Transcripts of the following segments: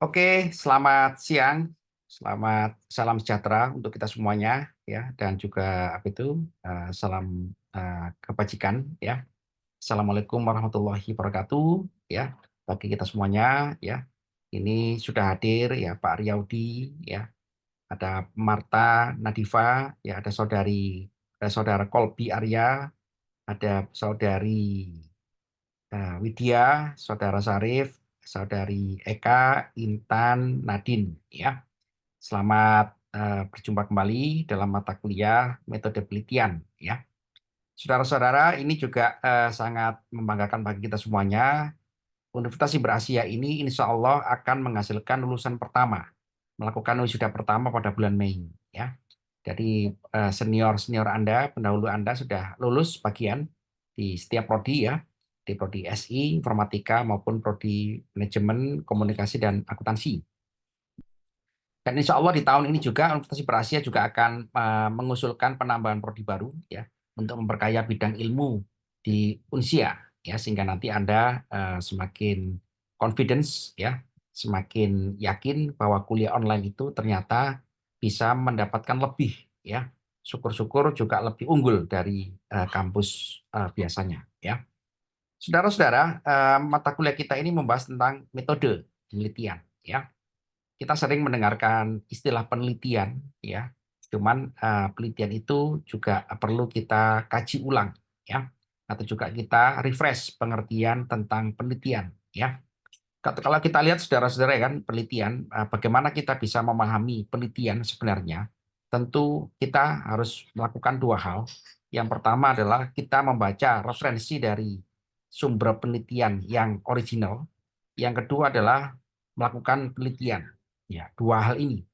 Oke, selamat siang. Salam sejahtera untuk kita semuanya ya dan juga salam kebajikan ya. Assalamualaikum warahmatullahi wabarakatuh ya bagi kita semuanya ya. Ini sudah hadir ya Pak Riyadi ya, ada Marta Nadifa ya, ada saudara Kolbi Arya, ada saudari Widya, Saudara Sarif, Saudari Eka, Intan, Nadine. Ya, selamat berjumpa kembali dalam mata kuliah metode penelitian. Ya, saudara-saudara, ini juga sangat membanggakan bagi kita semuanya. Universitas Siber Asia ini insya Allah akan menghasilkan lulusan pertama, melakukan wisuda pertama pada bulan Mei. Ya, jadi senior-senior Anda, pendahulu Anda sudah lulus bagian di setiap prodi ya, di prodi SI, Informatika maupun prodi Manajemen, Komunikasi dan Akuntansi. Dan insya Allah di tahun ini juga Universitas Berasia juga akan mengusulkan penambahan prodi baru ya untuk memperkaya bidang ilmu di Unsia ya, sehingga nanti Anda semakin confidence ya, semakin yakin bahwa kuliah online itu ternyata bisa mendapatkan lebih ya. Syukur-syukur juga lebih unggul dari kampus biasanya ya. Saudara-saudara, mata kuliah kita ini membahas tentang metode penelitian ya. Kita sering mendengarkan istilah penelitian ya, cuman penelitian itu juga perlu kita kaji ulang ya, atau juga kita refresh pengertian tentang penelitian ya. Kalau kita lihat saudara-saudara ya kan, penelitian, bagaimana kita bisa memahami penelitian sebenarnya, tentu kita harus melakukan dua hal. Yang pertama adalah kita membaca referensi dari sumber penelitian yang original. Yang kedua adalah melakukan penelitian. Ya, dua hal inilah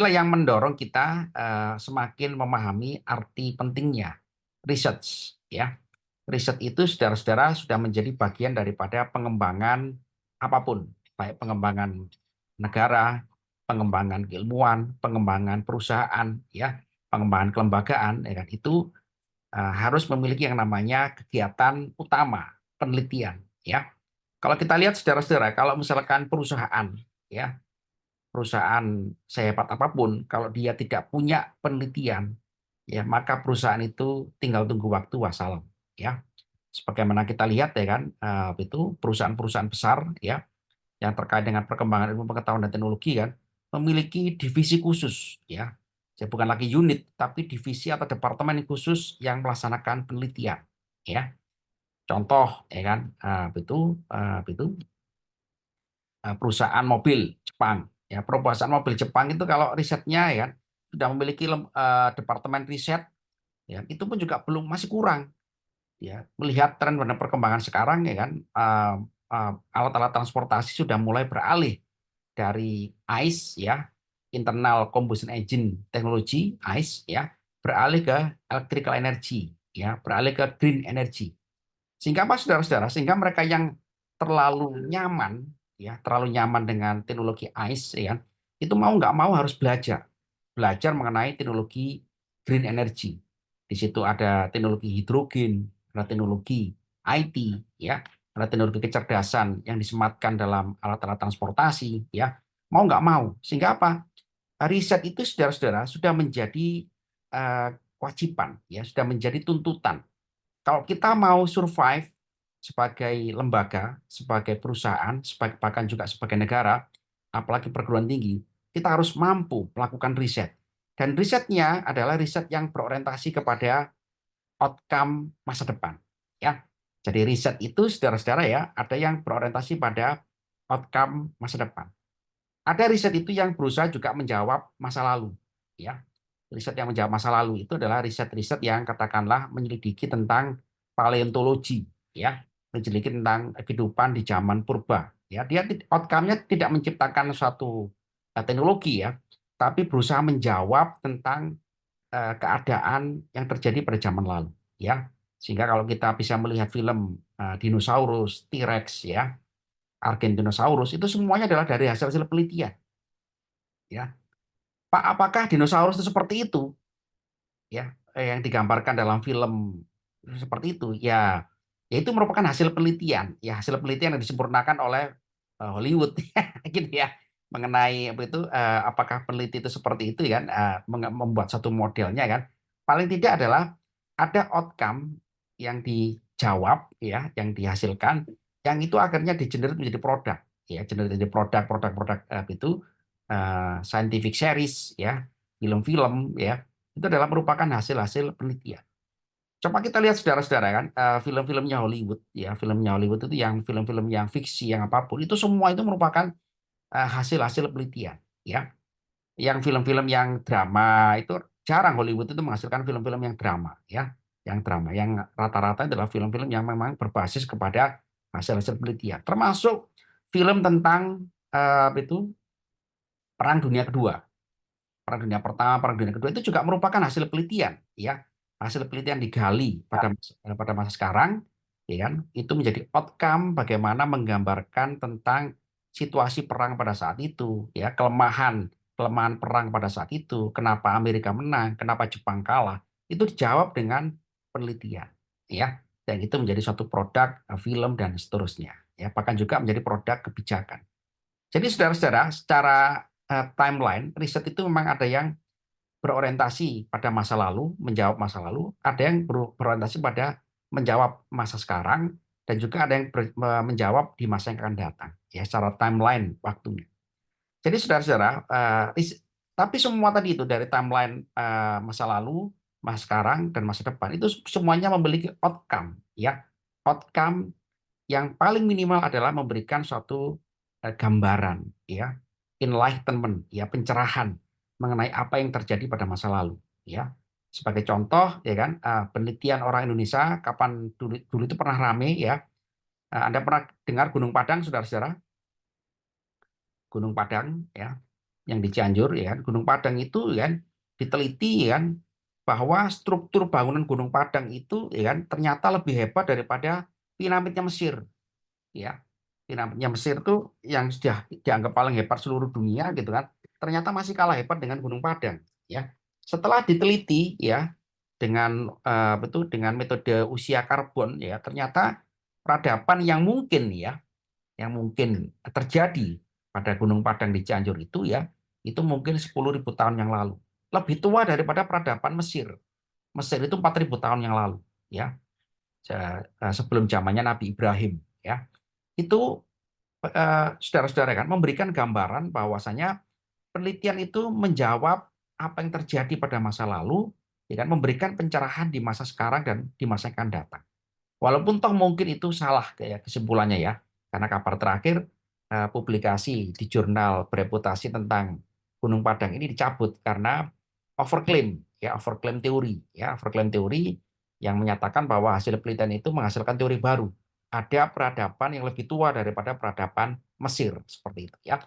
yang mendorong kita semakin memahami arti pentingnya research. Ya, riset itu saudara-saudara sudah menjadi bagian daripada pengembangan apapun, baik pengembangan negara, pengembangan keilmuan, pengembangan perusahaan, ya, pengembangan kelembagaan, ya kan, itu harus memiliki yang namanya kegiatan utama penelitian, ya. Kalau kita lihat saudara-saudara, kalau misalkan perusahaan, ya, perusahaan sehebat apapun, kalau dia tidak punya penelitian, ya, maka perusahaan itu tinggal tunggu waktu wassalam, ya. Sebagaimana kita lihat ya kan, itu perusahaan-perusahaan besar ya yang terkait dengan perkembangan ilmu pengetahuan dan teknologi kan memiliki divisi khusus ya. Jadi bukan lagi unit tapi divisi atau departemen khusus yang melaksanakan penelitian ya. Contoh ya kan, perusahaan mobil Jepang ya. Perusahaan mobil Jepang itu kalau risetnya ya kan, sudah memiliki departemen riset ya, itu pun juga belum, masih kurang ya. Melihat tren dan perkembangan sekarang ya kan, alat-alat transportasi sudah mulai beralih dari ICE ya, internal combustion engine technology ICE ya, beralih ke electrical energy ya, beralih ke green energy. Sehingga apa saudara-saudara, sehingga mereka yang terlalu nyaman ya, terlalu nyaman dengan teknologi ICE ya, itu mau nggak mau harus belajar mengenai teknologi green energy. Di situ ada teknologi hidrogen, ada teknologi IT, ya, ada teknologi kecerdasan yang disematkan dalam alat-alat transportasi, ya, mau nggak mau. Sehingga apa? Riset itu, saudara-saudara, sudah menjadi kewajiban, ya, sudah menjadi tuntutan. Kalau kita mau survive sebagai lembaga, sebagai perusahaan, bahkan juga sebagai negara, apalagi perguruan tinggi, kita harus mampu melakukan riset. Dan risetnya adalah riset yang berorientasi kepada outcome masa depan. Ya, jadi riset itu saudara-saudara ya, ada yang berorientasi pada outcome masa depan. Ada riset itu yang berusaha juga menjawab masa lalu. Ya, riset yang menjawab masa lalu itu adalah riset-riset yang katakanlah menyelidiki tentang paleontologi, ya, menyelidiki tentang kehidupan di zaman purba. Ya, dia outcome-nya tidak menciptakan suatu teknologi ya, tapi berusaha menjawab tentang keadaan yang terjadi pada zaman lalu, ya. Sehingga kalau kita bisa melihat film dinosaurus, T-Rex, ya, Argentinosaurus, itu semuanya adalah dari hasil-hasil penelitian, ya. Pak, apakah dinosaurus itu seperti itu, ya, yang digambarkan dalam film seperti itu? Ya, ya itu merupakan hasil penelitian, ya, hasil penelitian yang disempurnakan oleh Hollywood gitu ya, mengenai apa itu, apakah peneliti itu seperti itu kan, membuat satu modelnya kan, paling tidak adalah ada outcome yang dijawab ya, yang dihasilkan, yang itu akhirnya di-generate menjadi produk ya, generate jadi produk-produk itu, scientific series ya, film-film ya, itu adalah merupakan hasil-hasil penelitian. Coba kita lihat saudara-saudara kan, film-filmnya Hollywood ya, filmnya Hollywood itu yang film-film yang fiksi yang apapun itu semua itu merupakan hasil-hasil penelitian ya. Yang film-film yang drama itu jarang Hollywood itu menghasilkan film-film yang drama ya, yang drama yang rata-rata adalah film-film yang memang berbasis kepada hasil-hasil penelitian. Termasuk film tentang itu Perang Dunia Kedua. Perang Dunia Pertama, Perang Dunia Kedua itu juga merupakan hasil penelitian, ya. Hasil penelitian digali pada masa sekarang, ya kan? Itu menjadi outcome bagaimana menggambarkan tentang situasi perang pada saat itu, ya, kelemahan kelemahan perang pada saat itu, kenapa Amerika menang, kenapa Jepang kalah, itu dijawab dengan penelitian, ya. Dan itu menjadi suatu produk film dan seterusnya, ya. Bahkan juga menjadi produk kebijakan. Jadi saudara-saudara, secara timeline, riset itu memang ada yang berorientasi pada masa lalu, menjawab masa lalu, ada yang berorientasi pada menjawab masa sekarang, dan juga ada yang menjawab di masa yang akan datang, ya, secara timeline waktunya. Jadi saudara-saudara, tapi semua tadi itu dari timeline masa lalu, masa sekarang, dan masa depan itu semuanya memiliki outcome, ya, outcome yang paling minimal adalah memberikan suatu gambaran, ya, enlightenment, ya, pencerahan mengenai apa yang terjadi pada masa lalu, ya. Sebagai contoh, ya kan, penelitian orang Indonesia kapan dulu dulu itu pernah rame, ya. Anda pernah dengar Gunung Padang, saudara-saudara? Gunung Padang, ya, yang di Cianjur, ya kan. Gunung Padang itu, ya kan, diteliti, ya kan, bahwa struktur bangunan Gunung Padang itu, ya kan, ternyata lebih hebat daripada piramidnya Mesir, ya. Piramidnya Mesir tuh yang sudah dianggap paling hebat seluruh dunia gitu kan, ternyata masih kalah hebat dengan Gunung Padang, ya. Setelah diteliti ya dengan betul dengan metode usia karbon ya, ternyata peradaban yang mungkin terjadi pada Gunung Padang di Cianjur itu mungkin 10.000 tahun yang lalu. Lebih tua daripada peradaban Mesir. Mesir itu 4.000 tahun yang lalu, ya. Sebelum zamannya Nabi Ibrahim, ya. Itu saudara-saudara kan memberikan gambaran bahwasanya penelitian itu menjawab apa yang terjadi pada masa lalu, ya kan, memberikan pencerahan di masa sekarang dan di masa yang akan datang. Walaupun toh mungkin itu salah kayak kesimpulannya ya, karena kabar terakhir publikasi di jurnal bereputasi tentang Gunung Padang ini dicabut karena overclaim, ya, overclaim teori yang menyatakan bahwa hasil penelitian itu menghasilkan teori baru. Ada peradaban yang lebih tua daripada peradaban Mesir seperti itu, ya.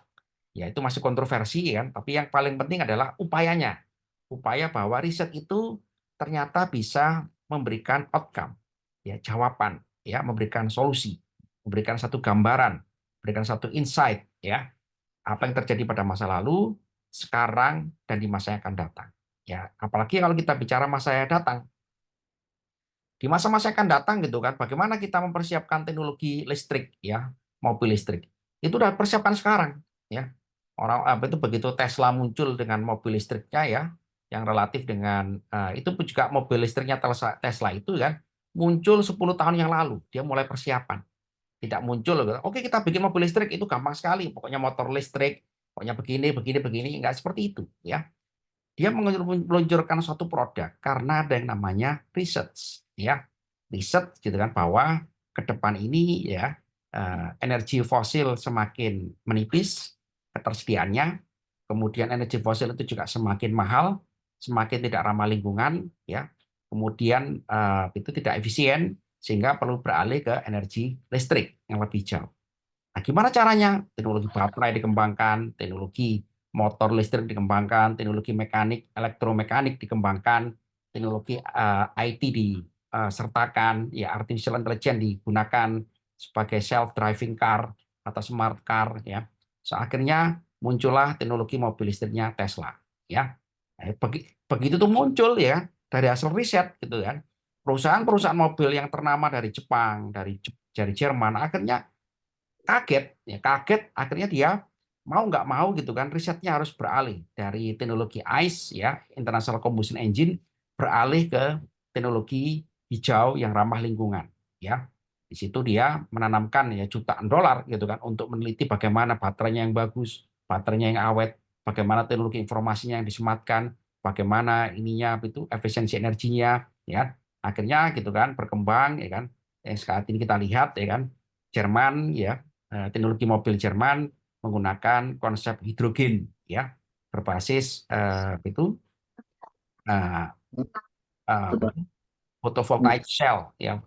Ya itu masih kontroversi kan, tapi yang paling penting adalah upayanya. Upaya bahwa riset itu ternyata bisa memberikan outcome, ya, jawaban, ya, memberikan solusi, memberikan satu gambaran, memberikan satu insight, ya, apa yang terjadi pada masa lalu, sekarang, dan di masa yang akan datang. Ya, apalagi kalau kita bicara masa yang datang, di masa-masa yang akan datang gitu kan, bagaimana kita mempersiapkan teknologi listrik, ya, mobil listrik. Itu udah persiapan sekarang, ya. Orang apa itu begitu Tesla muncul dengan mobil listriknya ya, yang relatif dengan itu pun juga mobil listriknya Tesla itu kan muncul 10 tahun yang lalu, dia mulai persiapan. Tidak muncul gitu, oke kita bikin mobil listrik itu gampang sekali, pokoknya motor listrik, pokoknya begini begini begini, enggak seperti itu, ya. Dia meluncurkan suatu produk karena ada yang namanya research, ya. Riset gitu kan bahwa ke depan ini ya energi fosil semakin menipis ketersediaannya, kemudian energi fosil itu juga semakin mahal, semakin tidak ramah lingkungan, ya. Kemudian itu tidak efisien sehingga perlu beralih ke energi listrik yang lebih jauh. Nah, gimana caranya? Teknologi baterai dikembangkan, teknologi motor listrik dikembangkan, teknologi mekanik, elektromekanik dikembangkan, teknologi IT disertakan, ya, artificial intelligence digunakan sebagai self-driving car atau smart car, ya. So, akhirnya muncullah teknologi mobil listriknya Tesla, ya. Nah, begitu tuh muncul ya dari hasil riset gitu kan. Perusahaan-perusahaan mobil yang ternama dari Jepang, dari Jerman akhirnya kaget akhirnya dia mau nggak mau gitu kan risetnya harus beralih dari teknologi ICE ya International Combustion Engine beralih ke teknologi hijau yang ramah lingkungan ya. Di situ dia menanamkan ya jutaan dolar gitu kan untuk meneliti bagaimana baterainya yang bagus, baterainya yang awet, bagaimana teknologi informasinya yang disematkan, bagaimana ininya itu efisiensi energinya ya. Akhirnya gitu kan berkembang ya kan. Yang saat ini kita lihat ya kan Jerman ya teknologi mobil Jerman menggunakan konsep hidrogen ya berbasis itu eh, apa itu, photovoltaic cell ya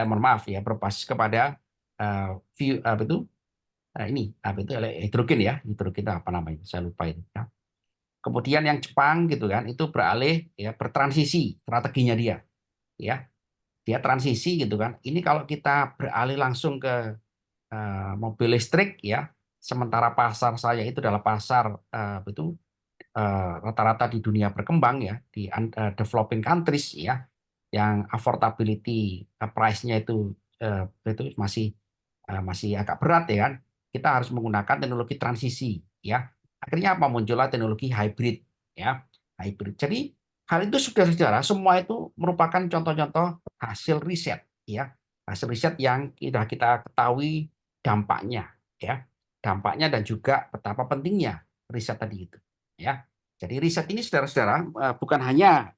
mohon maaf ya berbasis kepada apa itu ini apa itu hidrogen ya hidrogen itu apa namanya saya lupa itu ya. Kemudian yang Jepang gitu kan itu beralih ya bertransisi strateginya dia ya dia transisi gitu kan ini kalau kita beralih langsung ke mobil listrik ya sementara pasar saya itu adalah pasar itu rata-rata di dunia berkembang ya di developing countries ya yang affordability price-nya itu masih agak berat ya kan kita harus menggunakan teknologi transisi ya akhirnya apa muncullah teknologi hybrid ya hybrid jadi hal itu sudah sejarah semua itu merupakan contoh-contoh hasil riset ya hasil riset yang sudah kita ketahui dampaknya ya dampaknya dan juga betapa pentingnya riset tadi itu ya jadi riset ini saudara-saudara bukan hanya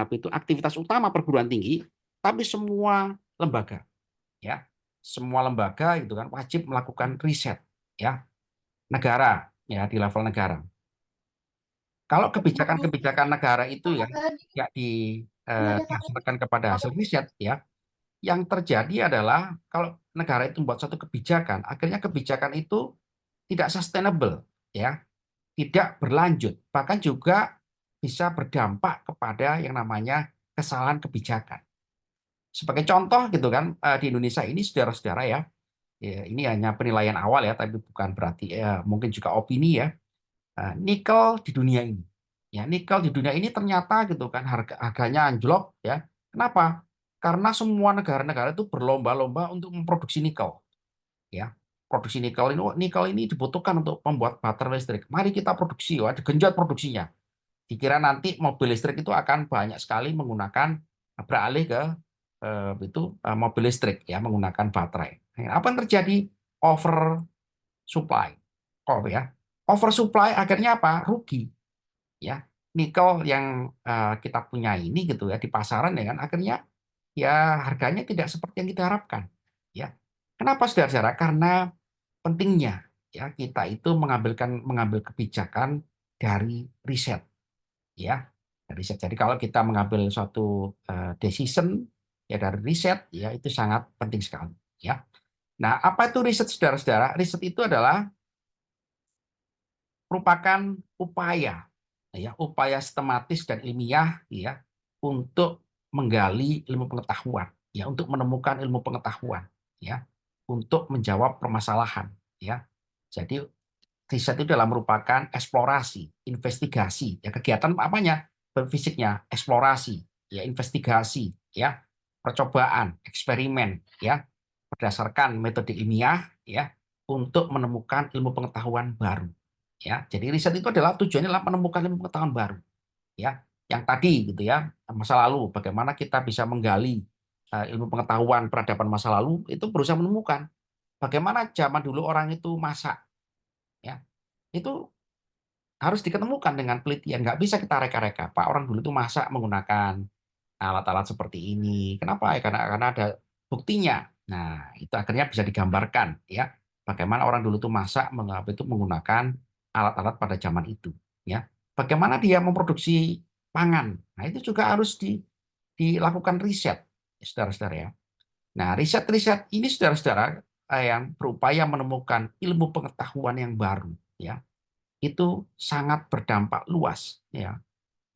itu aktivitas utama perguruan tinggi, tapi semua lembaga, ya, semua lembaga itu kan wajib melakukan riset, ya, negara, ya di level negara. Kalau kebijakan-kebijakan negara itu ya nggak dihasilkan kepada hasil riset, ya, yang terjadi adalah kalau negara itu membuat suatu kebijakan, akhirnya kebijakan itu tidak sustainable, ya, tidak berlanjut, bahkan juga bisa berdampak kepada yang namanya kesalahan kebijakan. Sebagai contoh gitu kan di Indonesia ini saudara-saudara ya, ya, ini hanya penilaian awal ya, tapi bukan berarti ya, mungkin juga opini ya. Nikel di dunia ini, ya nikel di dunia ini ternyata gitu kan harganya anjlok ya. Kenapa? Karena semua negara-negara itu berlomba-lomba untuk memproduksi nikel, ya. Produksi nikel ini dibutuhkan untuk membuat baterai listrik. Mari kita produksi, ya, digenjot produksinya. Dikira nanti mobil listrik itu akan banyak sekali menggunakan beralih ke mobil listrik ya menggunakan baterai. Nah, apa yang terjadi? Over supply. Oh ya. Oversupply akhirnya apa? Rugi ya. Nikel yang kita punya ini gitu ya di pasaran ya kan akhirnya ya harganya tidak seperti yang kita harapkan ya. Kenapa saudara-saudara? Karena pentingnya ya kita itu mengambil kebijakan dari riset ya dari riset. Jadi kalau kita mengambil suatu decision ya dari riset ya itu sangat penting sekali ya. Nah, apa itu riset saudara-saudara? Riset itu adalah merupakan upaya ya, upaya sistematis dan ilmiah ya untuk menggali ilmu pengetahuan ya, untuk menemukan ilmu pengetahuan ya, untuk menjawab permasalahan ya. Jadi riset itu adalah merupakan eksplorasi, investigasi, ya kegiatan apanya? Fisiknya, eksplorasi, ya investigasi, ya percobaan, eksperimen, ya berdasarkan metode ilmiah, ya untuk menemukan ilmu pengetahuan baru. Ya, jadi riset itu adalah tujuannya adalah menemukan ilmu pengetahuan baru. Ya, yang tadi gitu ya masa lalu, bagaimana kita bisa menggali ilmu pengetahuan peradaban masa lalu itu berusaha menemukan bagaimana zaman dulu orang itu masak, ya itu harus diketemukan dengan pelitian. Nggak bisa kita reka-reka. Pak, orang dulu itu masak menggunakan alat-alat seperti ini. Kenapa? Ya, karena ada buktinya. Nah, itu akhirnya bisa digambarkan ya. Bagaimana orang dulu itu masak itu menggunakan alat-alat pada zaman itu. Ya. Bagaimana dia memproduksi pangan. Nah, itu juga harus dilakukan riset, saudara-saudara ya. Nah, riset-riset ini saudara-saudara yang berupaya menemukan ilmu pengetahuan yang baru. Ya itu sangat berdampak luas ya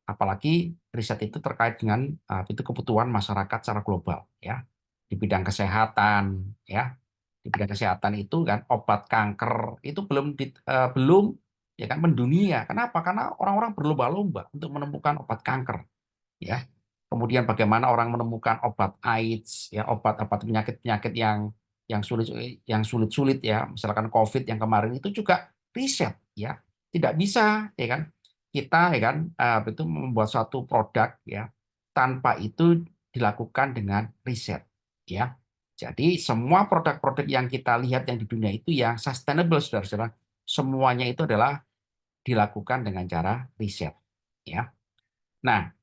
apalagi riset itu terkait dengan itu kebutuhan masyarakat secara global ya di bidang kesehatan ya di bidang kesehatan itu kan obat kanker itu belum ya kan mendunia kenapa karena orang-orang berlomba-lomba untuk menemukan obat kanker ya kemudian bagaimana orang menemukan obat AIDS ya obat-obat penyakit-penyakit yang sulit-sulit ya, misalkan COVID yang kemarin itu juga riset ya. Tidak bisa ya kan kita ya kan itu membuat suatu produk ya tanpa itu dilakukan dengan riset ya. Jadi semua produk-produk yang kita lihat yang di dunia itu yang sustainable saudara-saudara, semuanya itu adalah dilakukan dengan cara riset ya. Nah,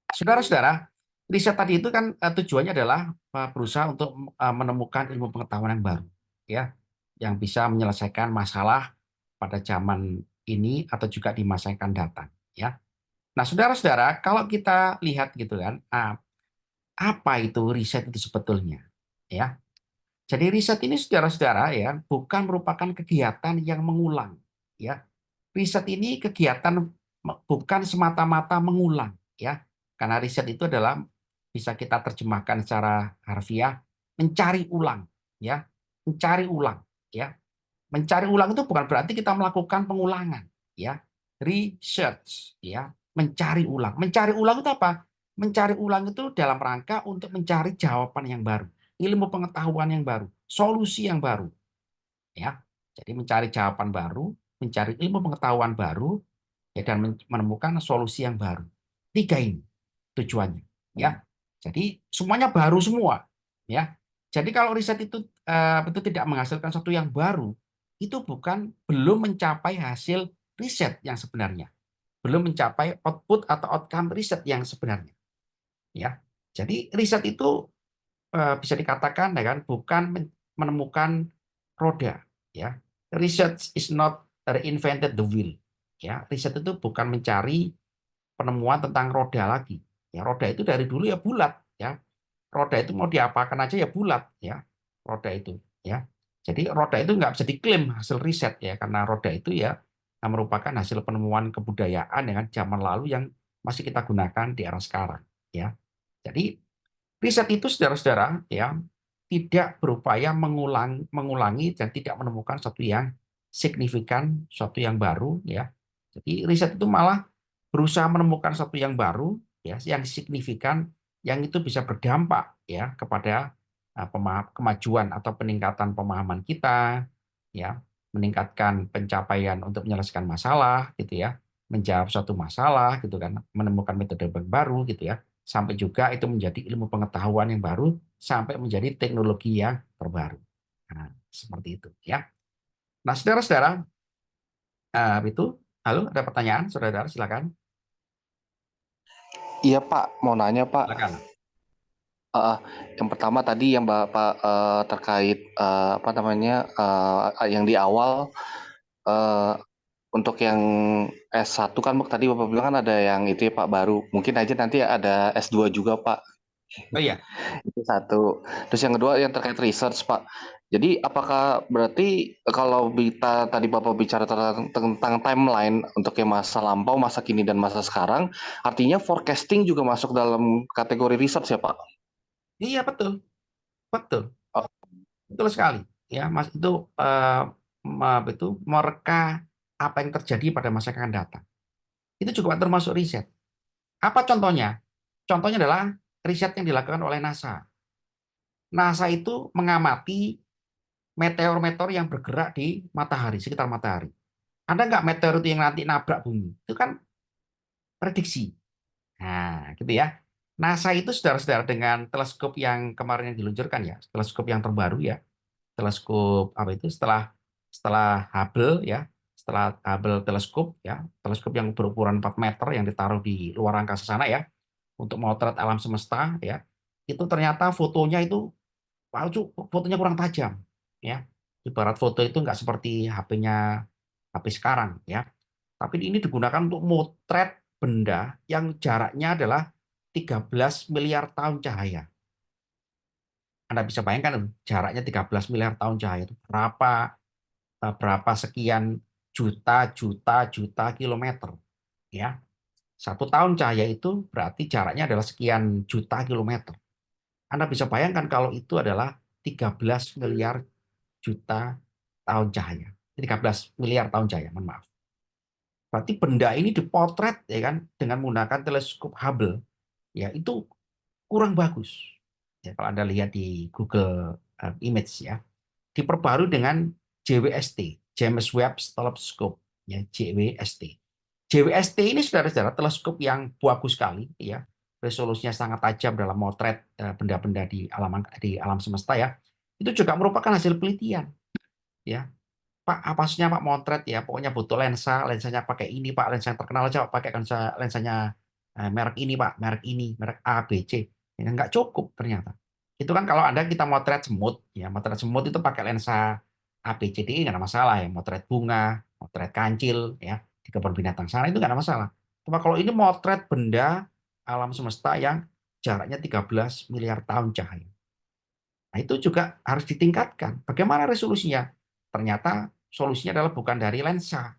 saudara-saudara, riset tadi itu kan tujuannya adalah berusaha untuk menemukan ilmu pengetahuan yang baru, ya, yang bisa menyelesaikan masalah pada zaman ini atau juga di masa yang akan datang, ya. Nah, saudara-saudara, kalau kita lihat gitu kan, apa itu riset itu sebetulnya, ya? Jadi riset ini saudara-saudara ya bukan merupakan kegiatan yang mengulang, ya. Riset ini kegiatan bukan semata-mata mengulang, ya. Karena riset itu adalah bisa kita terjemahkan secara harfiah mencari ulang, ya. Mencari ulang, ya. Mencari ulang itu bukan berarti kita melakukan pengulangan, ya. Research, ya. Mencari ulang. Mencari ulang itu apa? Mencari ulang itu dalam rangka untuk mencari jawaban yang baru, ilmu pengetahuan yang baru, solusi yang baru, ya. Jadi mencari jawaban baru, mencari ilmu pengetahuan baru, ya, dan menemukan solusi yang baru. Tiga ini tujuannya, ya. Jadi semuanya baru semua, ya. Jadi kalau riset itu tidak menghasilkan sesuatu yang baru, itu belum mencapai hasil riset yang sebenarnya, belum mencapai output atau outcome riset yang sebenarnya, ya. Jadi riset itu bisa dikatakan ya kan bukan menemukan roda, ya. Research is not reinvented the wheel, ya. Riset itu bukan mencari penemuan tentang roda lagi, ya. Roda itu dari dulu ya bulat, ya. Roda itu mau diapakan aja ya bulat, ya. Roda itu, ya. Jadi roda itu nggak bisa diklaim hasil riset ya karena roda itu ya merupakan hasil penemuan kebudayaan dengan zaman lalu yang masih kita gunakan di era sekarang, ya. Jadi riset itu saudara-saudara ya tidak berupaya mengulangi dan tidak menemukan sesuatu yang signifikan, sesuatu yang baru ya. Jadi riset itu malah berusaha menemukan sesuatu yang baru ya, yang signifikan yang itu bisa berdampak ya kepada kemajuan atau peningkatan pemahaman kita ya, meningkatkan pencapaian untuk menyelesaikan masalah gitu ya, menjawab suatu masalah gitu kan, menemukan metode baru gitu ya sampai juga itu menjadi ilmu pengetahuan yang baru, sampai menjadi teknologi yang terbaru. Nah, seperti itu ya. Nah, saudara-saudara, itu, halo, ada pertanyaan, saudara-saudara, silakan. Iya Pak, mau nanya Pak. Silakan. Heeh. Yang pertama tadi yang Bapak terkait apa namanya yang di awal eh, untuk yang S1 kan tadi Bapak bilang kan ada yang itu ya Pak baru. Mungkin aja nanti ada S2 juga Pak. Oh iya, Itu satu. Terus yang kedua yang terkait research Pak. Jadi apakah berarti kalau kita tadi Bapak bicara tentang timeline untuk yang masa lampau, masa kini dan masa sekarang, artinya forecasting juga masuk dalam kategori research ya Pak? iya betul, betul, Oh, betul sekali. Ya, Mas itu mereka apa yang terjadi pada masa yang akan datang. Itu juga termasuk riset. Apa contohnya? Contohnya adalah riset yang dilakukan oleh NASA. NASA itu mengamati meteor-meteor yang bergerak di matahari, sekitar matahari. Ada nggak meteor itu yang nanti nabrak bumi? Itu kan prediksi. Nah, gitu ya. NASA itu saudara-saudara dengan teleskop yang kemarin yang diluncurkan ya, teleskop yang terbaru ya, teleskop apa itu setelah setelah Hubble ya, setelah Hubble teleskop ya, teleskop yang berukuran 4 meter yang ditaruh di luar angkasa sana ya, untuk memotret alam semesta ya, itu ternyata fotonya itu fotonya kurang tajam ya. Ibarat foto itu nggak seperti HP-nya HP sekarang ya. Tapi ini digunakan untuk motret benda yang jaraknya adalah 13 miliar tahun cahaya. Anda bisa bayangkan jaraknya 13 miliar tahun cahaya itu berapa sekian juta juta juta kilometer ya. Satu tahun cahaya itu berarti jaraknya adalah sekian juta kilometer. Anda bisa bayangkan kalau itu adalah 13 miliar juta tahun cahaya. 13 miliar tahun cahaya, mohon maaf. Berarti benda ini dipotret ya kan dengan menggunakan teleskop Hubble ya itu kurang bagus. Ya, kalau Anda lihat di Google image ya, diperbarui dengan JWST, James Webb Telescope, ya JWST. JWST ini saudara-saudara teleskop yang bagus sekali ya, resolusinya sangat tajam dalam motret benda-benda di alam semesta ya. Itu juga merupakan hasil penelitian ya. Pak, apa maksudnya Pak motret ya? Pokoknya butuh lensa, lensanya pakai ini Pak, lensa yang terkenal aja Pak, pakai lensanya merek ini Pak, merek ini, merek A, B, C. Ya, nggak cukup ternyata. Itu kan kalau Anda kita motret semut, ya motret semut itu pakai lensa A, B, C, D, nggak ada masalah ya. Motret bunga, motret kancil, ya di kebun binatang sana itu nggak ada masalah. Cuma kalau ini motret benda alam semesta yang jaraknya 13 miliar tahun cahaya. Nah, itu juga harus ditingkatkan. Bagaimana resolusinya? Ternyata solusinya adalah bukan dari lensa,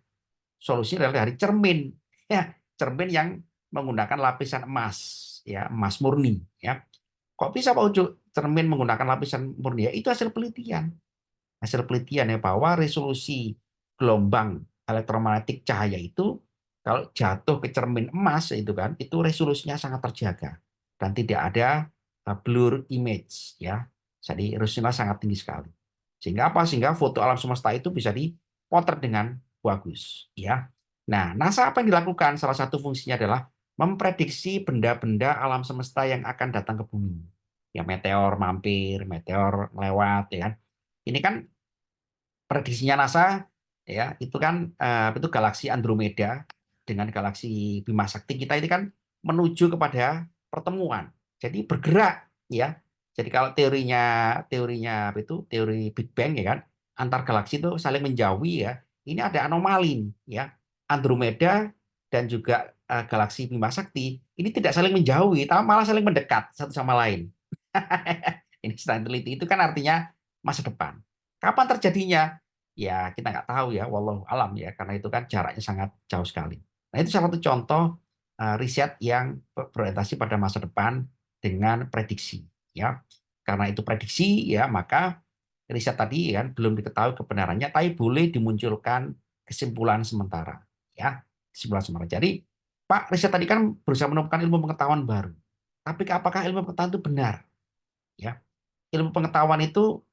solusinya adalah dari cermin. Ya, cermin yang menggunakan lapisan emas, ya, emas murni, ya. Kok bisa Pak Ucu cermin menggunakan lapisan murni? Ya, itu hasil penelitian. Hasil penelitian ya bahwa resolusi gelombang elektromagnetik cahaya itu kalau jatuh ke cermin emas itu kan, itu resolusinya sangat terjaga dan tidak ada blur image ya. Jadi resolusinya sangat tinggi sekali. Sehingga apa? Sehingga foto alam semesta itu bisa dipotret dengan bagus ya. Nah, NASA apa yang dilakukan? Salah satu fungsinya adalah memprediksi benda-benda alam semesta yang akan datang ke bumi. Ya meteor mampir, meteor lewat ya kan. Ini kan prediksinya NASA ya itu kan itu galaksi Andromeda dengan galaksi Bima Sakti kita ini kan menuju kepada pertemuan. Jadi bergerak ya. Jadi kalau teorinya apa itu teori Big Bang ya kan antar galaksi itu saling menjauhi ya. Ini ada anomali ya. Andromeda dan juga galaksi Bima Sakti ini tidak saling menjauhi, tapi malah saling mendekat satu sama lain. Ini sedang teliti itu kan artinya masa depan. Kapan terjadinya? Ya kita nggak tahu ya, wallahu alam ya, karena itu kan jaraknya sangat jauh sekali. Nah itu salah satu contoh riset yang berorientasi pada masa depan dengan prediksi ya. Karena itu prediksi ya, maka riset tadi kan belum diketahui kebenarannya, tapi boleh dimunculkan kesimpulan sementara ya, kesimpulan sementara. Jadi Pak, riset tadi kan berusaha menemukan ilmu pengetahuan baru. Tapi apakah ilmu pengetahuan itu benar? Ya, ilmu pengetahuan itu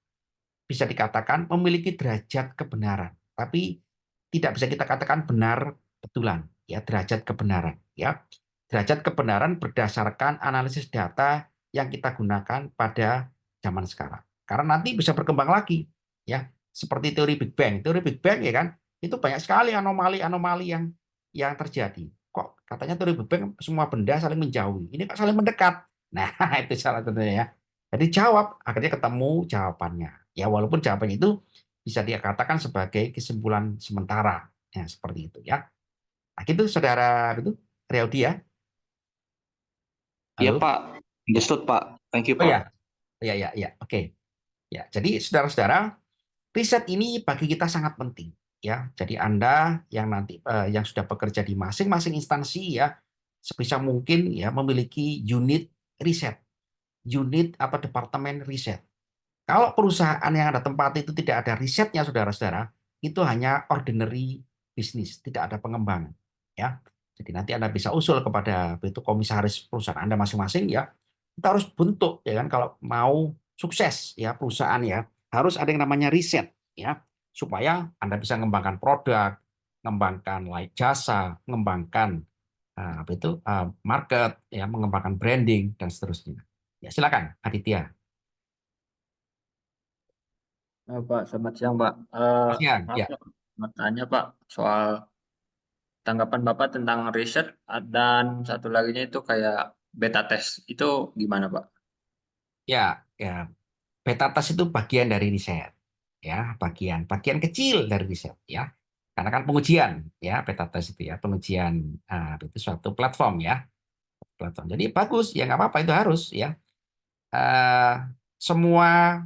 bisa dikatakan memiliki derajat kebenaran, tapi tidak bisa kita katakan benar betulan, ya derajat kebenaran, ya derajat kebenaran berdasarkan analisis data yang kita gunakan pada zaman sekarang. Karena nanti bisa berkembang lagi, ya seperti teori Big Bang. Teori Big Bang ya kan, itu banyak sekali anomali-anomali yang terjadi. Kok katanya teori Big Bang semua benda saling menjauhi, ini kok saling mendekat. Nah itu salah satunya ya. Jadi jawab, akhirnya ketemu jawabannya. Ya walaupun jawabannya itu bisa dikatakan sebagai kesimpulan sementara. Ya seperti itu ya. Nah, gitu saudara itu Riaudi ya. Iya Halo. Pak, understood Pak. Thank you Oh Pak. ya, ya ya ya. Oke. Ya, jadi saudara-saudara, riset ini bagi kita sangat penting ya. Jadi Anda yang nanti yang sudah bekerja di masing-masing instansi ya, sebisa mungkin ya memiliki unit riset, unit apa departemen riset. Kalau perusahaan yang ada tempat itu tidak ada risetnya, saudara-saudara, itu hanya ordinary bisnis, tidak ada pengembangan. Ya, jadi nanti Anda bisa usul kepada itu komisaris perusahaan Anda masing-masing ya. Kita harus bentuk ya kan kalau mau sukses ya perusahaan ya harus ada yang namanya riset ya supaya Anda bisa mengembangkan produk, mengembangkan jasa, mengembangkan apa itu market ya, mengembangkan branding dan seterusnya. Ya silakan Aditya. Pak, selamat siang, Pak. Mas Yan, Maaf, ya. Pak. Mau tanya, Pak, soal tanggapan Bapak tentang riset dan satu laginya itu kayak beta test. Itu gimana, Pak? Ya, ya, beta test itu bagian dari riset, ya, bagian bagian kecil dari riset, ya. Karena kan pengujian, ya, beta test itu ya, pengujian itu suatu platform, ya, platform. Jadi bagus, ya nggak apa-apa itu harus, ya. Eh, Semua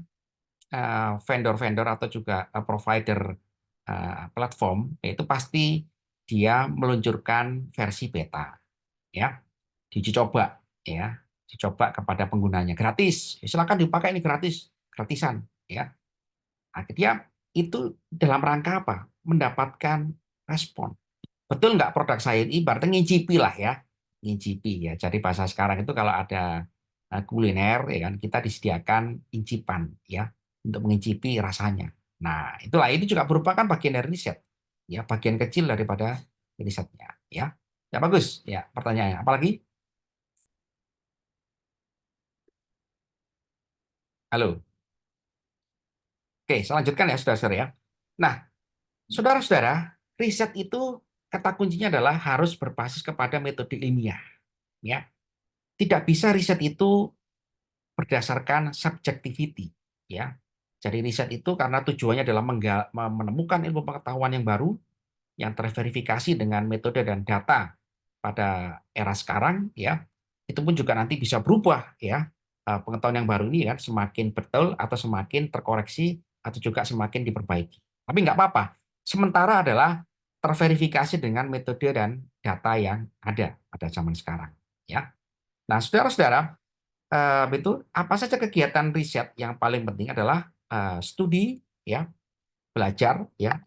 vendor-vendor atau juga provider platform itu pasti dia meluncurkan versi beta, ya, diuji coba, ya, dicoba kepada penggunanya gratis. Ya, silakan dipakai ini gratis, gratisan, ya. Akhirnya itu dalam rangka apa? Mendapatkan respon. Betul nggak produk saya ini ibaratnya ngincipi lah ya. Ngincipi ya. Jadi bahasa sekarang itu kalau ada kuliner ya kan kita disediakan incipan ya. untuk mengicipi rasanya. Nah, itulah ini juga merupakan bagian dari riset, ya, bagian kecil daripada risetnya, ya. Ya bagus, ya pertanyaannya. Apalagi? Halo. Oke, saya lanjutkan ya, saudara-saudara ya. Nah, saudara-saudara, riset itu kata kuncinya adalah harus berbasis kepada metode ilmiah, ya. Tidak bisa riset itu berdasarkan subjectivity, ya. Jadi riset itu karena tujuannya adalah menemukan ilmu pengetahuan yang baru yang terverifikasi dengan metode dan data pada era sekarang, ya. Itu pun juga nanti bisa berubah, ya. Pengetahuan yang baru ini kan semakin betul atau semakin terkoreksi atau juga semakin diperbaiki. Tapi nggak apa-apa. Sementara adalah terverifikasi dengan metode dan data yang ada pada zaman sekarang, ya. Nah, saudara-saudara, betul. Apa saja kegiatan riset yang paling penting adalah studi, ya, belajar, ya,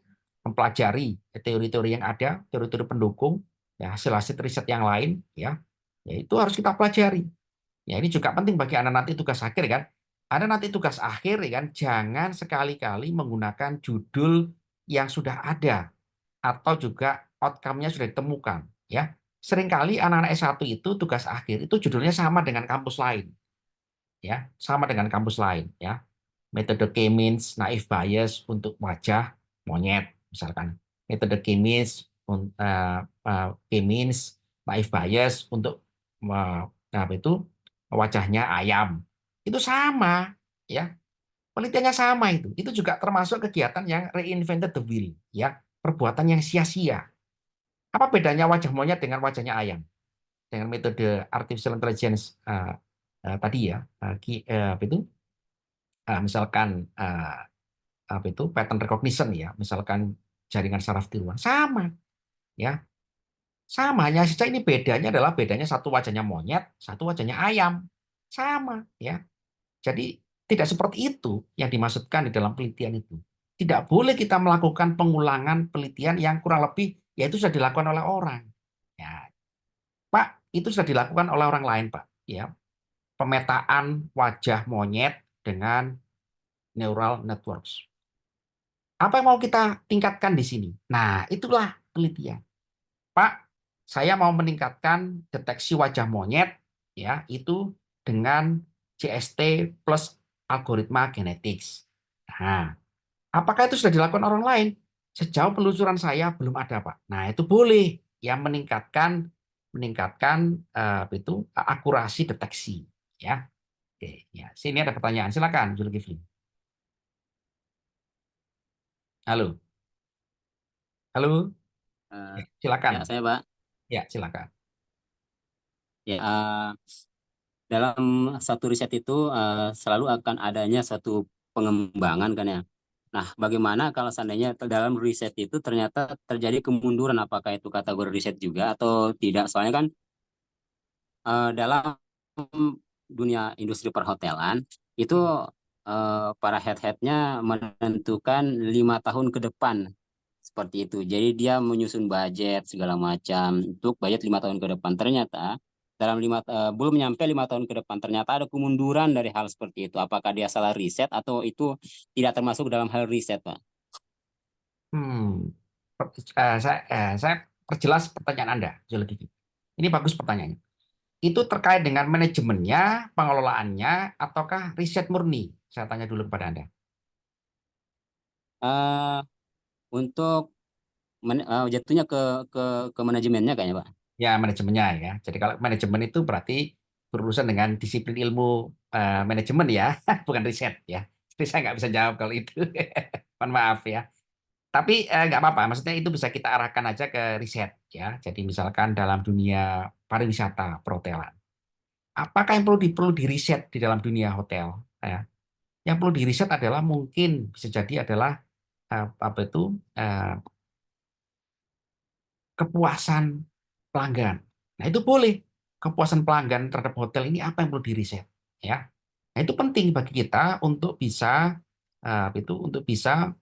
mempelajari teori-teori yang ada, teori-teori pendukung, ya, hasil-hasil riset yang lain, ya, itu harus kita pelajari. Ya, ini juga penting bagi anak nanti tugas akhir kan. Anda nanti tugas akhir ya kan, jangan sekali-kali menggunakan judul yang sudah ada atau juga outcome-nya sudah ditemukan, ya. Seringkali anak-anak S1 itu tugas akhir itu judulnya sama dengan kampus lain, ya, sama dengan kampus lain, ya. Metode K-means naive Bayes untuk wajah monyet misalkan, metode K-means naive Bayes untuk apa itu wajahnya ayam, itu sama, ya, penelitiannya sama. Itu juga termasuk kegiatan yang reinvented the wheel, ya, perbuatan yang sia-sia. Apa bedanya wajah monyet dengan wajahnya ayam dengan metode artificial intelligence tadi, ya, apa itu misalkan apa itu pattern recognition, ya, misalkan jaringan saraf tiruan sama, ya, sama, hanya saja ini bedanya adalah bedanya satu wajahnya monyet, satu wajahnya ayam, sama, ya. Jadi tidak seperti itu yang dimaksudkan di dalam penelitian itu. Tidak boleh kita melakukan pengulangan penelitian yang kurang lebih ya itu sudah dilakukan oleh orang, ya, Pak, itu sudah dilakukan oleh orang lain, Pak, ya, pemetaan wajah monyet dengan neural networks. Apa yang mau kita tingkatkan di sini? Nah, itulah penelitian. Pak, saya mau meningkatkan deteksi wajah monyet, ya, itu dengan CST plus algoritma genetics. Nah, apakah itu sudah dilakukan orang lain? Sejauh penelusuran saya belum ada, Pak. Nah, itu boleh yang meningkatkan itu akurasi deteksi, ya. Oke, ya. Sini ada pertanyaan. Silakan, Zulkifli. Halo. Halo. Eh, Ya, silakan. ya, saya Pak. Ya, silakan. Ya, dalam satu riset itu selalu akan adanya satu pengembangan kan ya. Nah, bagaimana kalau seandainya dalam riset itu ternyata terjadi kemunduran, apakah itu kategori riset juga atau tidak? Soalnya kan dalam dunia industri perhotelan itu para head-headnya menentukan 5 tahun ke depan seperti itu. Jadi dia menyusun budget segala macam untuk budget 5 tahun ke depan. Ternyata dalam belum nyampe 5 tahun ke depan ternyata ada kemunduran dari hal seperti itu. Apakah dia salah riset atau itu tidak termasuk dalam hal riset, Pak? Hmm. Saya perjelas pertanyaan Anda, Zulkifli. Ini bagus pertanyaannya. Itu terkait dengan manajemennya, pengelolaannya, ataukah riset murni? Saya tanya dulu kepada Anda. Eh, untuk jatuhnya ke manajemennya kayaknya, Pak. Ya, manajemennya, ya. Jadi kalau manajemen itu berarti berurusan dengan disiplin ilmu manajemen, ya, bukan riset, ya. Jadi saya nggak bisa jawab kalau itu. Mohon maaf, ya. Tapi nggak apa-apa, maksudnya itu bisa kita arahkan aja ke riset, ya. Jadi misalkan dalam dunia pariwisata, perhotelan. Apakah yang perlu diriset di dalam dunia hotel? Ya. Yang perlu diriset adalah mungkin bisa jadi adalah apa itu kepuasan pelanggan. Nah, itu boleh. Kepuasan pelanggan terhadap hotel ini apa yang perlu diriset, ya. Nah, itu penting bagi kita untuk bisa untuk bisa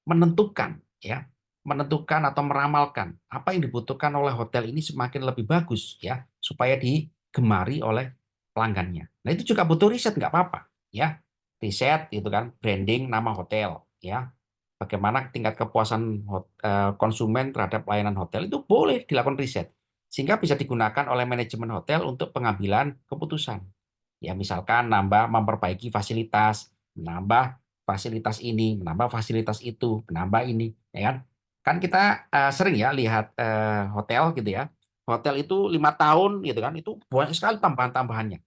menentukan, ya, menentukan atau meramalkan apa yang dibutuhkan oleh hotel ini semakin lebih bagus, ya, supaya digemari oleh pelanggannya. Nah, itu juga butuh riset, nggak apa-apa, ya. riset itu kan, branding nama hotel, ya. Bagaimana tingkat kepuasan konsumen terhadap layanan hotel itu boleh dilakukan riset, sehingga bisa digunakan oleh manajemen hotel untuk pengambilan keputusan. Ya, misalkan memperbaiki fasilitas, menambah fasilitas ini, menambah fasilitas itu, menambah ini, ya kan? Kan kita sering ya lihat hotel gitu ya. Hotel itu 5 tahun gitu kan, itu banyak sekali tambahan-tambahannya.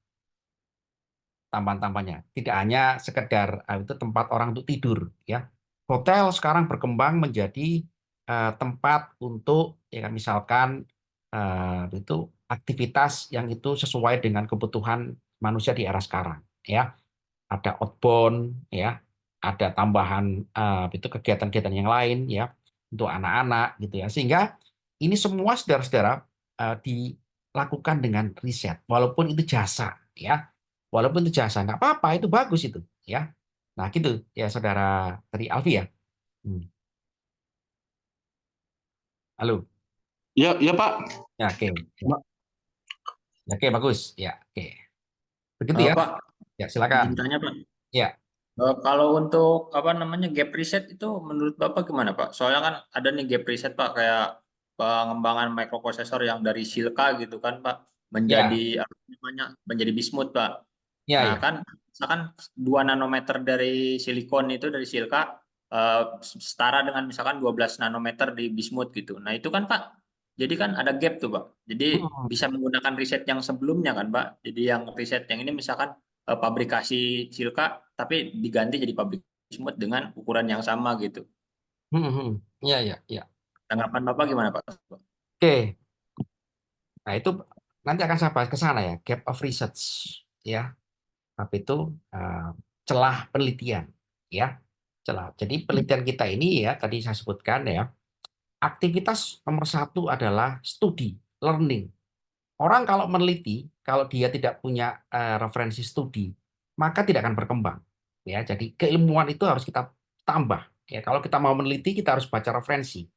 Tambahan-tambahannya. Tidak hanya sekedar itu tempat orang untuk tidur, ya. Hotel sekarang berkembang menjadi tempat untuk ya kan, misalkan itu aktivitas yang itu sesuai dengan kebutuhan manusia di era sekarang, ya. Ada outbound, ya. Ada tambahan itu kegiatan-kegiatan yang lain, ya, untuk anak-anak gitu ya. Sehingga ini semua saudara-saudara dilakukan dengan riset, walaupun itu jasa, ya. Walaupun itu jasa, nggak apa-apa, itu bagus itu, ya. Nah, gitu ya, saudara tadi Alfi ya. Hmm. Halo, Ya, ya Pak. ya, oke, ya, Mbak. oke, bagus, ya, oke, begitu ya, Pak, ya, silakan, izin tanya Pak. ya, Kalau untuk apa namanya gap riset itu menurut Bapak gimana Pak? Soalnya kan ada nih gap riset Pak kayak pengembangan microprosesor yang dari Silka gitu kan Pak ya, menjadi apa namanya menjadi bismut Pak. ya, Nah ya. kan misalkan 2 nanometer dari silikon itu dari Silka setara dengan misalkan 12 nanometer di bismut gitu. Nah itu kan Pak, jadi kan ada gap tuh Pak. Jadi Hmm. bisa menggunakan riset yang sebelumnya kan Pak. Jadi yang riset yang ini misalkan pabrikasi Silka tapi diganti jadi pabrik bismut dengan ukuran yang sama gitu. Ya, ya, ya. Tanggapan Bapak gimana Pak? Oke, nah itu nanti akan saya bahas ke sana ya, gap of research, ya. Tapi itu eh, celah penelitian, ya, celah. Jadi penelitian kita ini ya tadi saya sebutkan ya, aktivitas nomor satu adalah studi, learning. Orang kalau meneliti, kalau dia tidak punya referensi studi, maka tidak akan berkembang. Ya, jadi keilmuan itu harus kita tambah. Ya, kalau kita mau meneliti, kita harus baca referensi,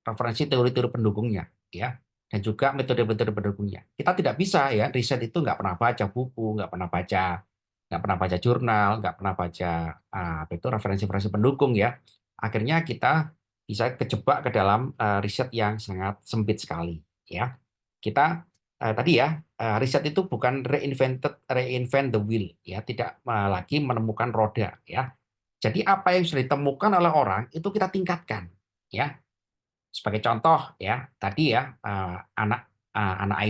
referensi teori-teori pendukungnya, ya, dan juga metode-metode pendukungnya. Kita tidak bisa ya riset itu nggak pernah baca buku, nggak pernah baca jurnal, nggak pernah baca apa itu referensi-referensi pendukung ya. Akhirnya kita bisa kejebak ke dalam riset yang sangat sempit sekali, ya. Kita tadi ya, riset itu bukan reinvent the wheel, ya, tidak lagi menemukan roda, ya. Jadi apa yang sudah ditemukan oleh orang itu kita tingkatkan, ya. Sebagai contoh ya, tadi ya anak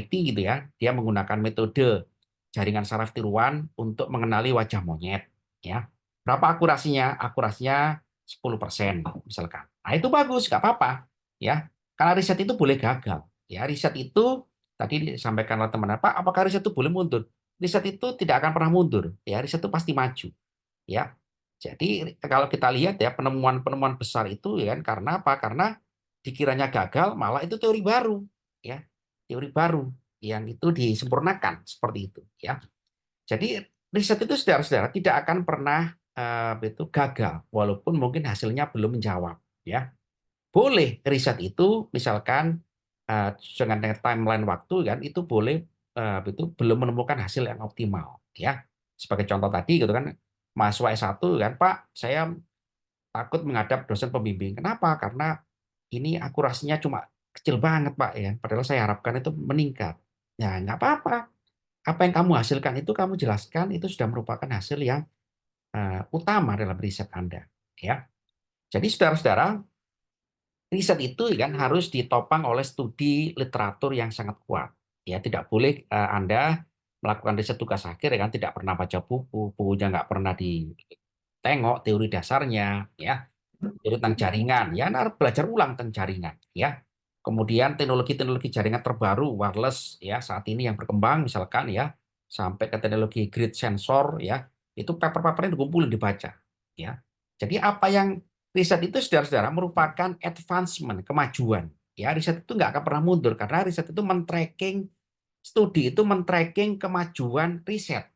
IT gitu ya, dia menggunakan metode jaringan saraf tiruan untuk mengenali wajah monyet, ya. Berapa akurasinya? Akurasinya 10% misalkan. Nah, itu bagus, nggak apa-apa, ya. Karena riset itu boleh gagal, ya. Riset itu tadi disampaikan oleh teman Pak, apakah riset itu boleh mundur? Riset itu tidak akan pernah mundur, ya. Riset itu pasti maju, ya. Jadi kalau kita lihat ya penemuan-penemuan besar itu ya kan karena apa? Karena dikiranya gagal malah itu teori baru, ya. Teori baru yang itu disempurnakan seperti itu, ya. Jadi riset itu saudara-saudara tidak akan pernah itu gagal walaupun mungkin hasilnya belum menjawab, ya. Boleh riset itu misalkan dengan timeline waktu kan itu boleh itu belum menemukan hasil yang optimal, ya. Sebagai contoh tadi gitu kan mahasiswa S1 kan Pak, saya takut menghadap dosen pembimbing. Kenapa? Karena ini akurasinya cuma kecil banget Pak ya. Padahal saya harapkan itu meningkat. Ya nggak apa-apa. Apa yang kamu hasilkan itu kamu jelaskan itu sudah merupakan hasil yang utama dalam riset Anda. Ya. Jadi saudara-saudara, riset itu kan harus ditopang oleh studi literatur yang sangat kuat. Ya, tidak boleh Anda melakukan riset tugas akhir ya kan tidak pernah baca buku, bukunya nggak pernah ditengok teori dasarnya, ya. Jadi tentang jaringan, ya Anda harus belajar ulang tentang jaringan, ya. Kemudian teknologi-teknologi jaringan terbaru wireless ya saat ini yang berkembang misalkan ya sampai ke teknologi grid sensor ya itu paper-papernya dikumpulin dibaca ya. Jadi apa yang riset itu saudara-saudara merupakan advancement, kemajuan. Ya, riset itu nggak akan pernah mundur karena riset itu studi itu men-tracking kemajuan riset.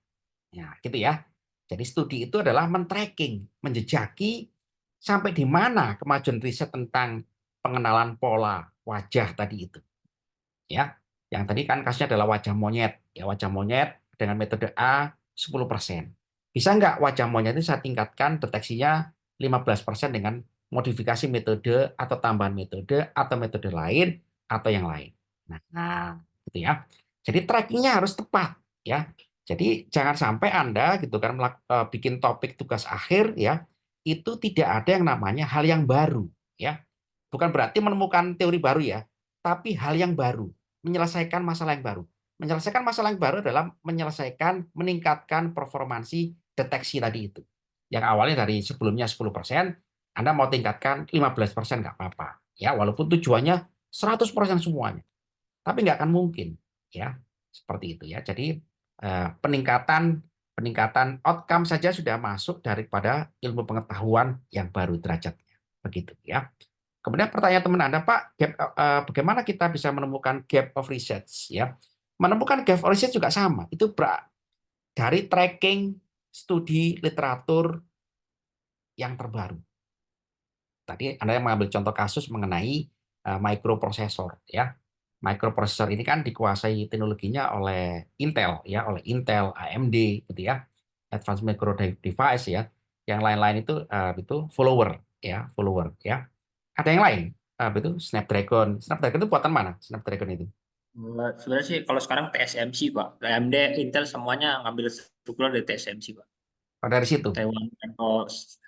Ya, gitu ya. Jadi studi itu adalah men-tracking, menjejaki sampai di mana kemajuan riset tentang pengenalan pola wajah tadi itu. Ya, yang tadi kan kasusnya adalah wajah monyet. Ya, wajah monyet dengan metode A 10%. Bisa nggak wajah monyet itu saya tingkatkan deteksinya 15% dengan modifikasi metode atau tambahan metode atau metode lain atau yang lain. Nah, gitu ya. Jadi trackingnya harus tepat ya. Jadi jangan sampai Anda gitu kan bikin topik tugas akhir ya, itu tidak ada yang namanya hal yang baru ya. Bukan berarti menemukan teori baru ya, tapi hal yang baru, menyelesaikan masalah yang baru. Menyelesaikan masalah yang baru adalah meningkatkan performansi deteksi tadi itu. Yang awalnya dari sebelumnya 10%, Anda mau tingkatkan 15% nggak apa-apa. Ya, walaupun tujuannya 100% semuanya. Tapi nggak akan mungkin. Ya, seperti itu ya. Jadi peningkatan peningkatan outcome saja sudah masuk daripada ilmu pengetahuan yang baru derajatnya. Begitu ya. Kemudian pertanyaan teman Anda, Pak, bagaimana kita bisa menemukan gap of research? Ya, menemukan gap of research juga sama. Itu dari tracking studi literatur yang terbaru. Tadi Anda yang mengambil contoh kasus mengenai microprosesor, ya. Microprosesor ini kan dikuasai teknologinya oleh Intel, ya, oleh Intel, AMD, gitu ya, Advanced Micro Device, ya. Yang lain-lain itu follower, ya, follower, ya. Ada yang lain, itu Snapdragon. Snapdragon itu buatan mana? Snapdragon itu? Sebenarnya sih kalau sekarang TSMC, Pak. AMD, Intel semuanya ngambil struktur dari TSMC, Pak. Oh, dari situ. Taiwan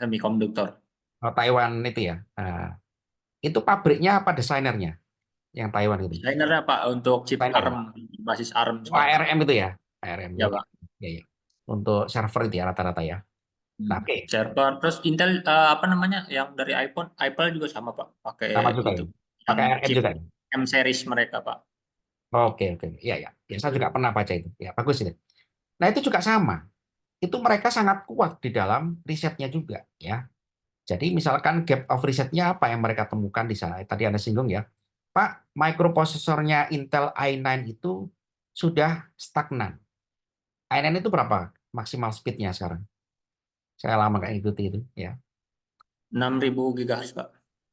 Semiconductor. Oh, Taiwan itu ya. Itu pabriknya apa desainernya? Yang Taiwan itu. Desainernya, Pak, untuk chip Desainer. ARM, basis ARM Oh, sekarang. ARM itu ya. ARM. Ya, Pak. Ya, ya. Untuk server itu ya rata-rata ya. Nah, oke. Server. Terus Intel apa namanya? Yang dari iPhone, Apple juga sama, Pak. Pakai Sama juga ya. itu. Yang Pakai ARM chip juga ya. M series mereka, Pak. Oke, oke. Iya, ya. Ya, saya juga pernah baca itu. Ya, bagus itu. Nah, itu juga sama. Itu mereka sangat kuat di dalam risetnya juga ya. Jadi misalkan gap of risetnya apa yang mereka temukan di sana? Tadi Anda singgung ya. Pak, microprosesornya Intel i9 itu sudah stagnan. i9 itu berapa maksimal speednya sekarang? Saya lama nggak ikuti itu ya. 6.000 GHz, Pak.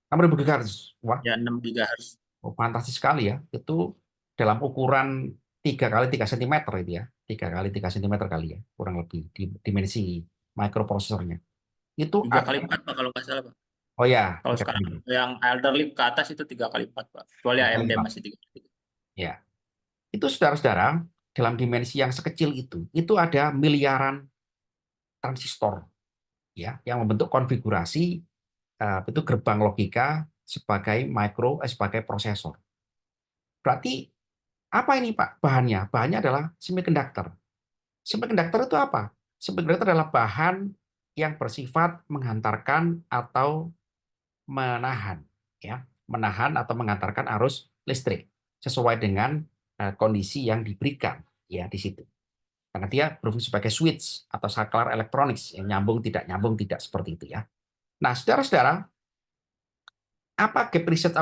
6.000 GHz. Wah, Ya, 6 GHz. fantastis sekali ya. Itu dalam ukuran 3 kali 3 cm itu ya. 3 kali 3 cm kali ya, kurang lebih di dimensi microprosesornya. Itu 3 kali 4, Pak, kalau nggak salah, Pak. oh ya, Kalau 3 sekarang kali. yang Elder Leap ke atas itu 3 kali 4, Pak. Kecuali 3 kali AMD 4. masih 3 kali 3. Ya. Itu saudara-saudara, dalam dimensi yang sekecil itu ada miliaran transistor ya yang membentuk konfigurasi itu gerbang logika sebagai prosesor. Berarti apa ini Pak bahannya? Bahannya adalah semiconductor. Semiconductor itu apa? Semiconductor adalah bahan yang bersifat menghantarkan atau menahan ya, menahan atau mengantarkan arus listrik sesuai dengan kondisi yang diberikan ya di situ. Karena dia berfungsi sebagai switch atau saklar elektronik yang nyambung tidak seperti itu ya. Nah, saudara-saudara, apa gap research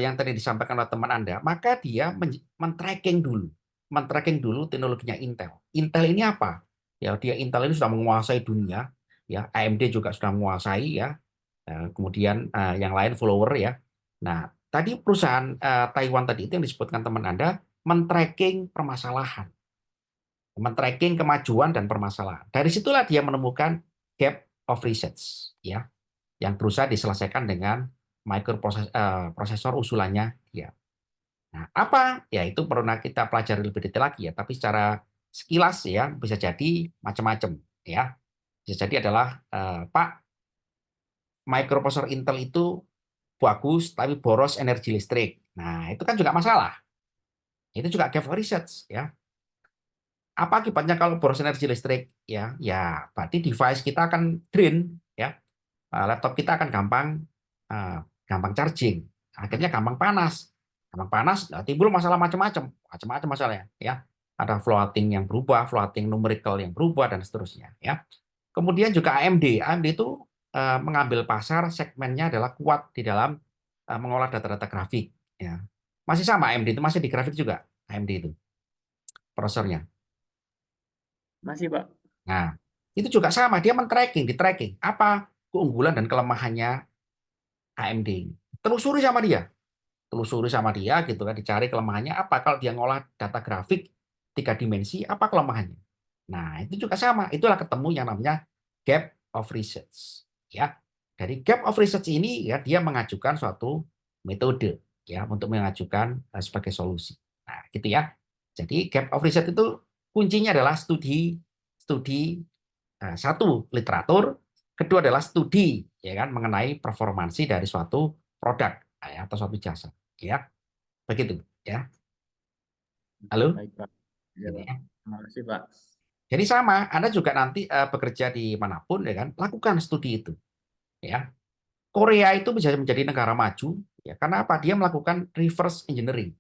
yang tadi disampaikan oleh teman Anda? Maka dia men-tracking dulu teknologinya Intel. Intel ini apa? Ya, Intel ini sudah menguasai dunia, ya. AMD juga sudah menguasai ya. Kemudian yang lain follower ya. Nah, tadi perusahaan Taiwan tadi itu yang disebutkan teman Anda men-tracking permasalahan, men-tracking kemajuan dan permasalahan. Dari situlah dia menemukan gap of research ya, yang berusaha diselesaikan dengan prosesor usulannya dia. Nah, apa? Ya itu perlu kita pelajari lebih detail lagi ya, tapi secara sekilas ya bisa jadi macam-macam ya. Bisa jadi adalah Pak, microprosesor Intel itu bagus tapi boros energi listrik. Nah, itu kan juga masalah. Itu juga gap of research ya. Apa akibatnya kalau boros energi listrik? Ya, ya berarti device kita akan drain ya. Laptop kita akan gampang charging, akhirnya gampang panas. Gampang panas, timbul masalah macam-macam masalahnya ya. Ada floating yang berubah, floating numerical yang berubah dan seterusnya ya. Kemudian juga AMD itu mengambil pasar segmennya adalah kuat di dalam mengolah data-data grafik ya. Masih sama AMD itu masih di grafik juga AMD itu prosesornya. Masih, Pak. Nah, itu juga sama, dia di tracking apa keunggulan dan kelemahannya AMD. Telusuri sama dia gitu kan, dicari kelemahannya apa kalau dia ngolah data grafik 3 dimensi, apa kelemahannya. Nah, itu juga sama. Itulah ketemu yang namanya gap of research. Ya, dari gap of research ini ya dia mengajukan suatu metode ya untuk mengajukan sebagai solusi. Nah, gitu ya. Jadi gap of research itu kuncinya adalah studi studi satu literatur, kedua adalah studi ya kan mengenai performansi dari suatu produk ya, atau suatu jasa. Ya, begitu ya. Halo, Baik, Pak. Ya, gitu Pak. ya. Terima kasih, Pak. Jadi sama, Anda juga nanti bekerja di manapun ya kan, lakukan studi itu ya. Korea itu bisa menjadi negara maju ya karena apa? Dia melakukan reverse engineering.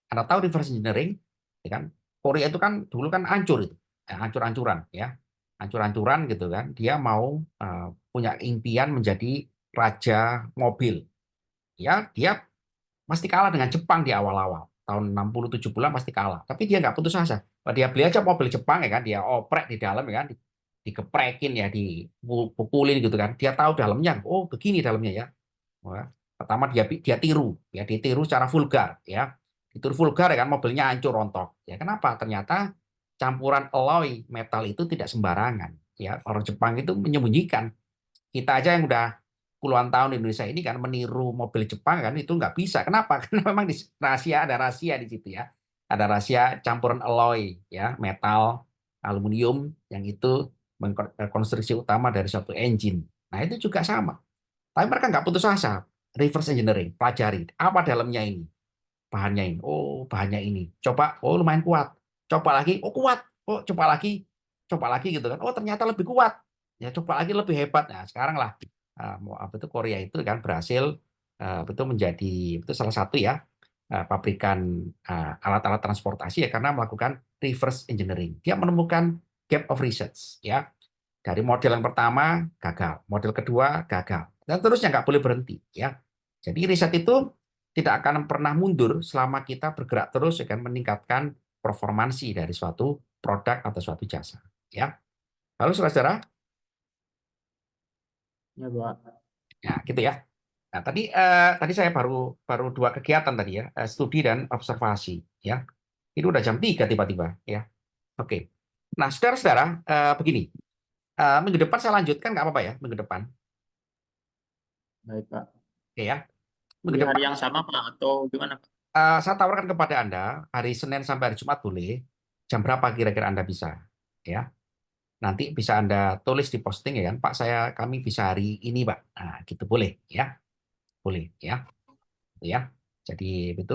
Anda tahu reverse engineering ya kan? Korea itu kan dulu kan hancur itu. Hancur-hancuran ya. Hancur-hancuran gitu kan. Dia mau punya impian menjadi raja mobil. Ya, dia pasti kalah dengan Jepang di awal-awal. Tahun 60 70-an pasti kalah. Tapi dia nggak putus asa. Dia beli aja mobil Jepang ya kan, dia oprek di dalam ya kan, digeprekin ya, dipukulin gitu kan. Dia tahu dalamnya, oh begini dalamnya ya. Wah, pertama dia tiru ya, ditiru secara vulgar ya. Ditiru vulgar ya kan, mobilnya hancur rontok. Ya kenapa? Ternyata campuran alloy metal itu tidak sembarangan. Ya, orang Jepang itu menyembunyikan. Kita aja yang udah puluhan tahun di Indonesia ini kan meniru mobil Jepang kan itu nggak bisa. Kenapa? Karena memang ada rahasia di situ ya. Ada rahasia campuran alloy ya, metal, aluminium yang itu konstruksi utama dari suatu engine. Nah, itu juga sama. Tapi mereka nggak putus asa. Reverse engineering, pelajari apa dalamnya ini, bahannya ini. Oh, bahannya ini. Coba, oh lumayan kuat. Coba lagi, oh kuat. Oh, coba lagi gitu kan. Oh, ternyata lebih kuat. Ya, coba lagi lebih hebat. Nah, sekarang lah apa itu Korea itu kan berhasil itu menjadi itu salah satu ya pabrikan alat-alat transportasi ya karena melakukan reverse engineering. Dia menemukan gap of research ya. Dari model yang pertama gagal, model kedua gagal, dan terusnya nggak boleh berhenti ya. Jadi riset itu tidak akan pernah mundur selama kita bergerak terus akan meningkatkan performansi dari suatu produk atau suatu jasa. Ya, lalu saudara-saudara, Ya, Pak. ya gitu ya. Nah, tadi saya baru dua kegiatan tadi ya, studi dan observasi. Ya, ini udah jam 3 tiba-tiba. Ya, oke. Nah, saudara-saudara, begini, minggu depan saya lanjutkan nggak apa-apa ya, minggu depan. Baik, Pak. Oke ya. Di Minggu depan hari yang sama, Pak, atau gimana, Pak? saya tawarkan kepada Anda hari Senin sampai hari Jumat boleh. Jam berapa kira-kira Anda bisa? Ya, nanti bisa Anda tulis di posting ya kan, Pak kami bisa hari ini Pak. Nah, gitu boleh ya, boleh ya, ya. Jadi betul.